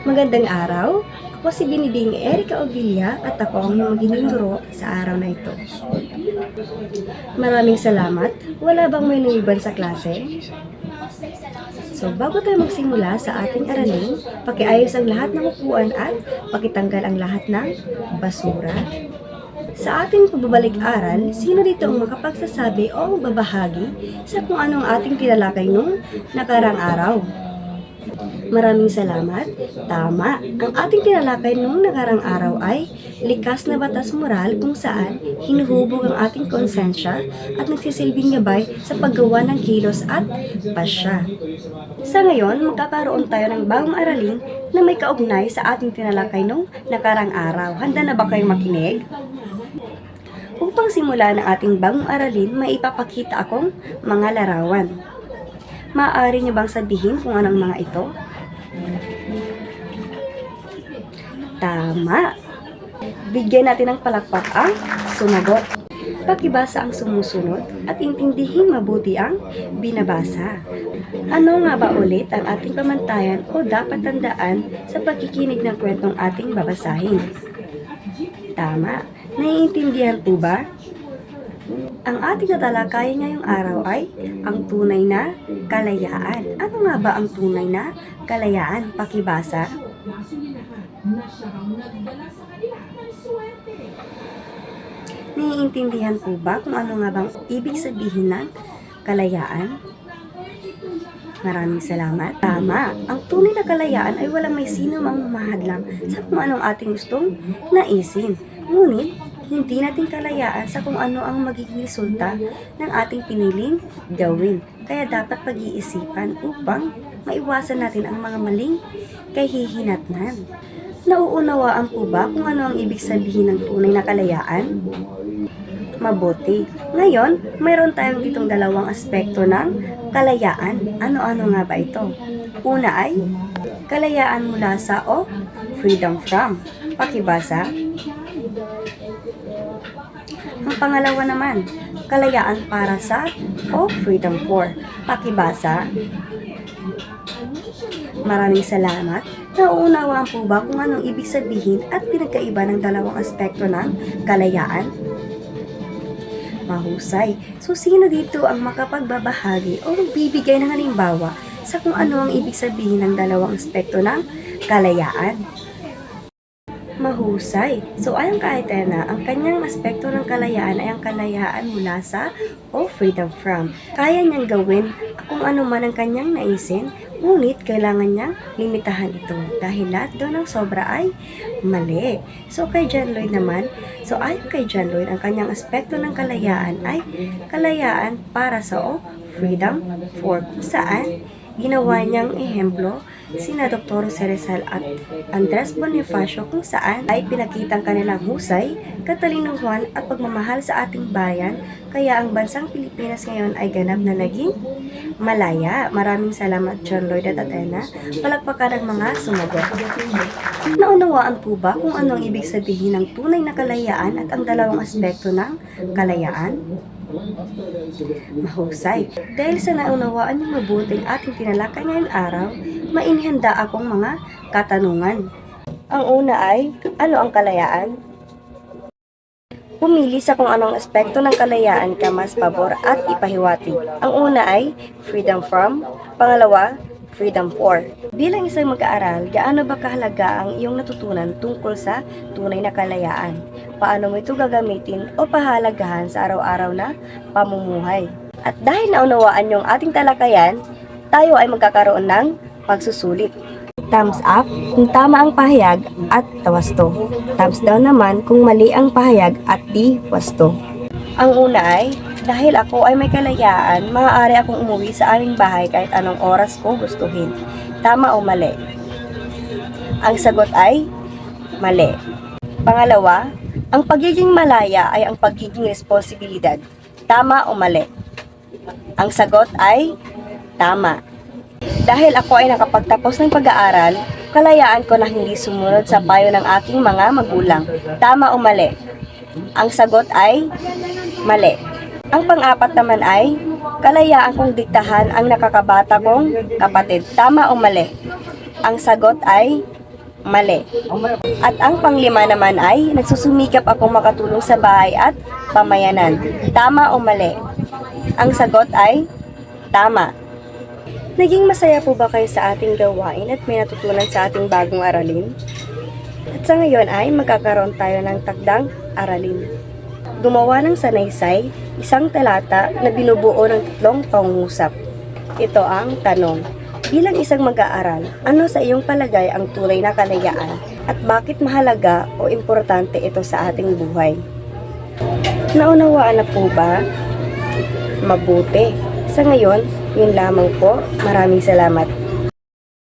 Magandang araw. Ako si Binibing Erica Ovilla at ako ang iyong magiging guro sa araw na ito. Maraming salamat. Wala bang may naiban sa klase? So, bago tayo magsimula sa ating aralin, pakiayos ang lahat ng upuan at pakitanggal ang lahat ng basura. Sa ating pagbabalik-aral, sino dito ang makapagsasabi o babahagi sa kung anong ating tinalakay nung nakarang araw? Maraming salamat. Tama. Ang ating tinalakay noong nakarang araw ay likas na batas moral kung saan hinuhubog ang ating konsensya at nagsisilbing gabay sa paggawa ng kilos at pasya. Sa ngayon, magkakaroon tayo ng bagong aralin na may kaugnay sa ating tinalakay noong nakarang araw. Handa na ba kayong makinig? Upang simula ng ating bagong aralin, may ipapakita akong mga larawan. Maaari niyo bang sabihin kung anong mga ito? Tama! Bigyan natin ng palakpak ang sumagot. Pakibasa ang sumusunod at intindihin mabuti ang binabasa. Ano nga ba ulit ang ating pamantayan o dapat tandaan sa pagkikinig ng kwentong ating babasahin? Tama! Naiintindihan po ba? Ang ating tatalakayan ngayong araw ay ang tunay na kalayaan. Ano nga ba ang tunay na kalayaan? Pakibasa. Naiintindihan po ba kung ano nga bang ibig sabihin ng kalayaan? Maraming salamat. Tama. Ang tunay na kalayaan ay walang may sino mang mahadlang sa kung anong ating gustong naisin. Ngunit, hindi natin kalayaan sa kung ano ang magiging resulta ng ating piniling gawin. Kaya dapat pag-iisipan upang maiwasan natin ang mga maling kahihinatnan. Nauunawaan po ba kung ano ang ibig sabihin ng tunay na kalayaan? Mabuti. Ngayon, mayroon tayong ditong dalawang aspekto ng kalayaan. Ano-ano nga ba ito? Una ay kalayaan mula sa o freedom from. Pakibasa. Ang pangalawa naman, kalayaan para sa o freedom for. Pakibasa. Maraming salamat. Nauunawaan po ba kung anong ibig sabihin at pinagkaiba ng dalawang aspekto ng kalayaan? Mahusay. So, sino dito ang makapagbabahagi o bibigay ng halimbawa sa kung ano ang ibig sabihin ng dalawang aspekto ng kalayaan? Mahusay. So, ayon kay Athena, ang kanyang aspekto ng kalayaan ay ang kalayaan mula sa o freedom from. Kaya niyang gawin kung ano man ang kanyang naisin, ngunit kailangan niyang limitahan ito dahil lahat doon ng sobra ay mali. So, kay John Lloyd naman, ayon kay John Lloyd, ang kanyang aspekto ng kalayaan ay kalayaan para sa o freedom for, kung saan ginawa niyang ehemplo sina Dr. Ceresal at Andres Bonifacio kung saan ay pinakitang kanilang husay, katalinuhan at pagmamahal sa ating bayan, kaya ang bansang Pilipinas ngayon ay ganap na naging malaya. Maraming salamat John Lloyd at Athena. Palakpakan ang mga sumagot. Naunawaan po ba kung ano ang ibig sabihin ng tunay na kalayaan at ang dalawang aspekto ng kalayaan? Mahusay. Dahil sa naunawaan yung mabuting ating tinalakay ngayong araw, mainihanda akong mga katanungan. Ang una ay, ano ang kalayaan? Pumili sa kung anong aspekto ng kalayaan ka mas pabor at ipahiwati. Ang una ay freedom from, pangalawa, freedom for. Bilang isang mag-aaral, gaano ba kahalaga ang iyong natutunan tungkol sa tunay na kalayaan? Paano mo ito gagamitin o pahalagahan sa araw-araw na pamumuhay? At dahil naunawaan yung ating talakayan, tayo ay magkakaroon ng pagsusulit. Thumbs up kung tama ang pahayag at tawasto. Thumbs down naman kung mali ang pahayag at di wasto. Ang una ay, dahil ako ay may kalayaan, maaari akong umuwi sa aming bahay kahit anong oras ko gustuhin. Tama o mali? Ang sagot ay, mali. Pangalawa, ang pagiging malaya ay ang pagiging responsibilidad. Tama o mali? Ang sagot ay, tama. Dahil ako ay nakapagtapos ng pag-aaral, kalayaan ko na hindi sumunod sa payo ng aking mga magulang. Tama o mali? Ang sagot ay, mali. Ang pang-apat naman ay, kalayaan kong diktahan ang nakakabata kong kapatid. Tama o mali? Ang sagot ay, Mali. At ang panglima naman ay nagsusumikap akong makatulong sa bahay at pamayanan. Tama o mali? Ang sagot ay tama. Naging masaya po ba kayo sa ating gawain at may natutunan sa ating bagong aralin? At sa ngayon ay magkakaroon tayo ng takdang aralin. Gumawa ng sanaysay, isang talata na binubuo ng 3 pangungusap. Ito ang tanong. Bilang isang mag-aaral, ano sa iyong palagay ang tunay na kalayaan at bakit mahalaga o importante ito sa ating buhay? Naunawaan na po ba? Mabuti. Sa ngayon, yun lamang po. Maraming salamat.